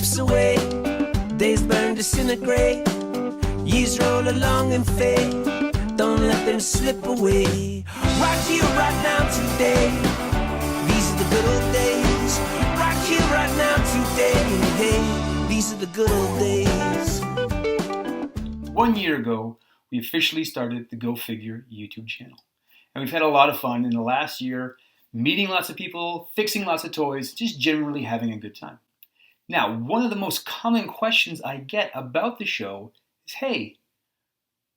slips away, days burn, disintegrate, years roll along and fade. Don't let them slip away. Right here, right now, today. These are the good old days. Right here, right now, today. Hey, these are the good old days. 1 year ago, we officially started the Go Figure YouTube channel. And we've had a lot of fun in the last year, meeting lots of people, fixing lots of toys, just generally having a good time. Now, one of the most common questions I get about the show is, hey,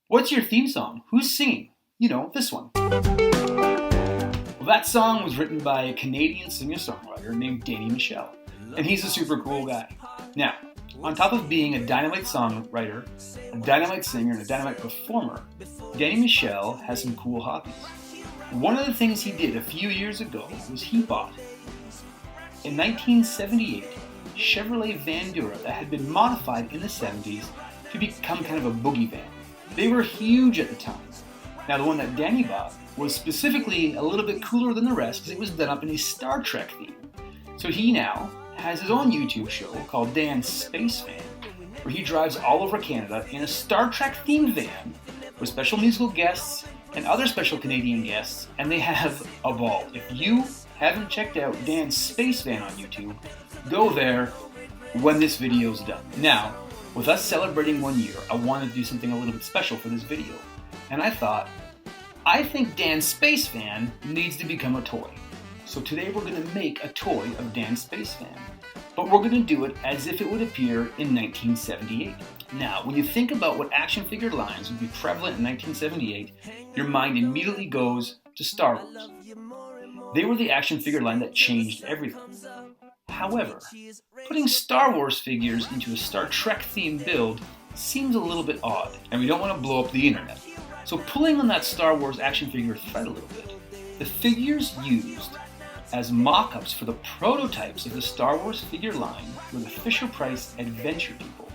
what's your theme song? Who's singing? You know, this one. Well, that song was written by a Canadian singer-songwriter named Danny Michel, and he's a super cool guy. Now, on top of being a dynamite songwriter, a dynamite singer, and a dynamite performer, Danny Michel has some cool hobbies. One of the things he did a few years ago was he bought, in 1978, Chevrolet Van Dura that had been modified in the 70s to become kind of a boogie van. They were huge at the time. Now, the one that Danny bought was specifically a little bit cooler than the rest because it was done up in a Star Trek theme. So he now has his own YouTube show called Dan's Space Van, where he drives all over Canada in a Star Trek themed van with special musical guests and other special Canadian guests, and they have a ball. If you haven't checked out Dan's Space Van on YouTube, go there when this video is done. Now, with us celebrating 1 year, I wanted to do something a little bit special for this video, and I think Dan's Space Van needs to become a toy. So today we're going to make a toy of Dan's Space Van, but we're going to do it as if it would appear in 1978. Now, when you think about what action figure lines would be prevalent in 1978, your mind immediately goes to Star Wars. They were the action figure line that changed everything. However, putting Star Wars figures into a Star Trek themed build seems a little bit odd, and we don't want to blow up the internet. So pulling on that Star Wars action figure thread a little bit, the figures used as mock-ups for the prototypes of the Star Wars figure line were the Fisher-Price Adventure People,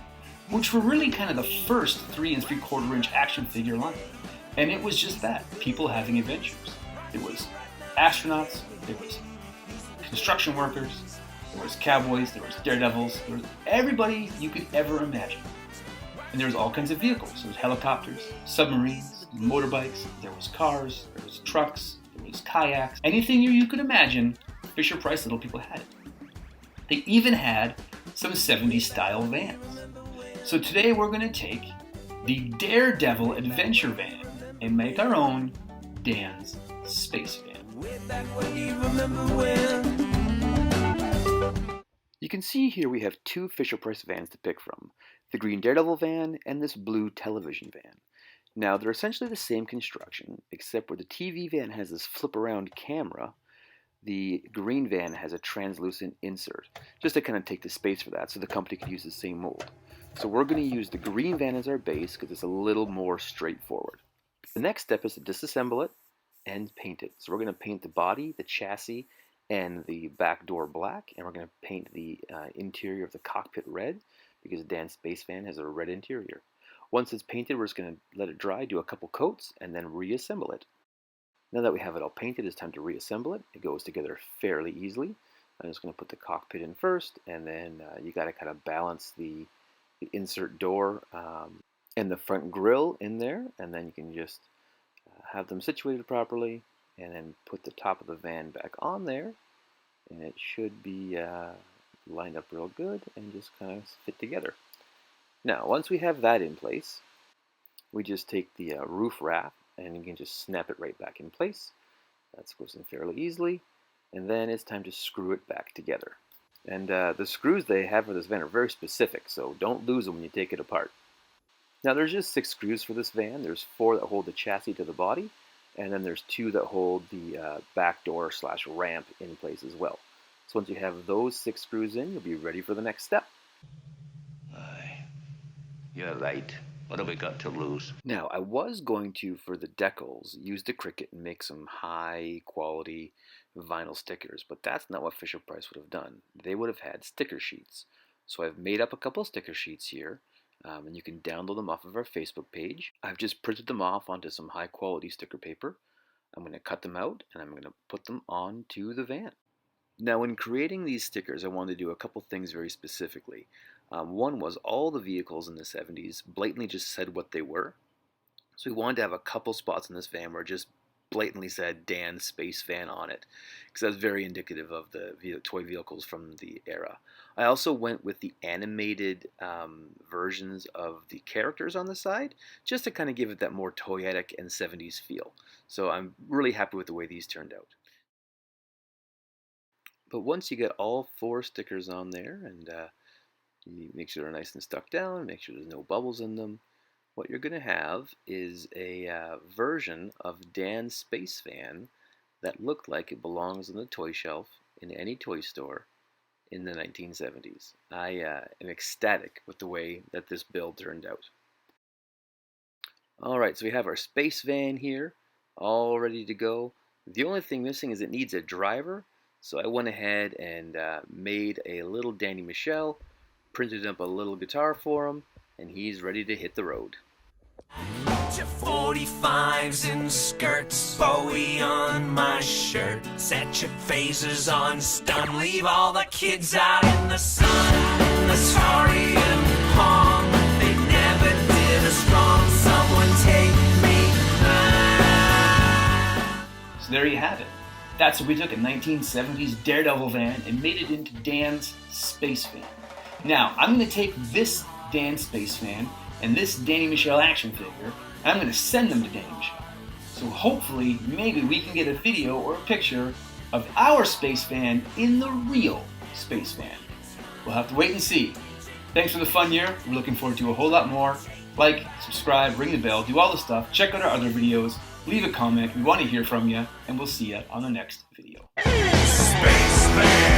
which were really kind of the first 3 3/4 inch action figure line. And it was just that, people having adventures. There was astronauts, there was construction workers, there was cowboys, there was daredevils, there was everybody you could ever imagine. And there was all kinds of vehicles. There was helicopters, submarines, motorbikes, there was cars, there was trucks, there was kayaks. Anything you could imagine, Fisher-Price Little People had it. They even had some 70s style vans. So today we're going to take the Daredevil Adventure Van and make our own Dan's Space Van. You can see here we have 2 Fisher-Price vans to pick from, the green Daredevil van and this blue television van. Now, they're essentially the same construction, except where the TV van has this flip-around camera, the green van has a translucent insert, just to kind of take the space for that, so the company could use the same mold. So we're going to use the green van as our base, because it's a little more straightforward. The next step is to disassemble it and paint it. So we're going to paint the body, the chassis, and the back door black, and we're going to paint the interior of the cockpit red, because Dan's Space Van has a red interior. Once it's painted, we're just going to let it dry, do a couple coats, and then reassemble it. Now that we have it all painted, it's time to reassemble it. It goes together fairly easily. I'm just going to put the cockpit in first, and then you got to kind of balance the insert door and the front grille in there, and then you can just have them situated properly, and then put the top of the van back on there, and it should be lined up real good and just kind of fit together. Now, once we have that in place, we just take the roof wrap and you can just snap it right back in place. That goes in fairly easily, and then it's time to screw it back together. And the screws they have for this van are very specific, so don't lose them when you take it apart. Now, there's just 6 screws for this van. There's 4 that hold the chassis to the body, and then there's 2 that hold the back door / ramp in place as well. So once you have those 6 screws in, you'll be ready for the next step. You're right. What have we got to lose? Now, I was going to, for the decals, use the Cricut and make some high quality vinyl stickers, but that's not what Fisher-Price would have done. They would have had sticker sheets. So I've made up a couple of sticker sheets here, and you can download them off of our Facebook page. I've just printed them off onto some high quality sticker paper. I'm going to cut them out and I'm going to put them onto the van. Now, when creating these stickers, I wanted to do a couple things very specifically. One was all the vehicles in the 70s blatantly just said what they were. So we wanted to have a couple spots in this van where it just blatantly said Dan Space Van on it, because that's very indicative of the toy vehicles from the era. I also went with the animated versions of the characters on the side, just to kind of give it that more toyetic and 70s feel. So I'm really happy with the way these turned out. But once you get all 4 stickers on there, and you make sure they're nice and stuck down, make sure there's no bubbles in them, what you're going to have is a version of Dan's Space Van that looked like it belongs on the toy shelf in any toy store in the 1970s. I am ecstatic with the way that this build turned out. Alright, so we have our Space Van here, all ready to go. The only thing missing is it needs a driver, so I went ahead and made a little Danny Michel, printed up a little guitar for him, and he's ready to hit the road. Put your 45s in skirts, Bowie on my shirt. Set your phasers on stun, leave all the kids out in the sun. Atari and Pong, they never did us wrong. Someone take me home. So there you have it. That's what we took a 1970s Daredevil van and made it into Dan's Space Van. Now, I'm going to take this Dan Space Van and this Danny Michel action figure, and I'm going to send them to Danny Michel. So hopefully, maybe we can get a video or a picture of our Space Van in the real Space Van. We'll have to wait and see. Thanks for the fun year. We're looking forward to a whole lot more. Like, subscribe, ring the bell, do all the stuff. Check out our other videos. Leave a comment. We want to hear from you, and we'll see you on the next video. Space Van.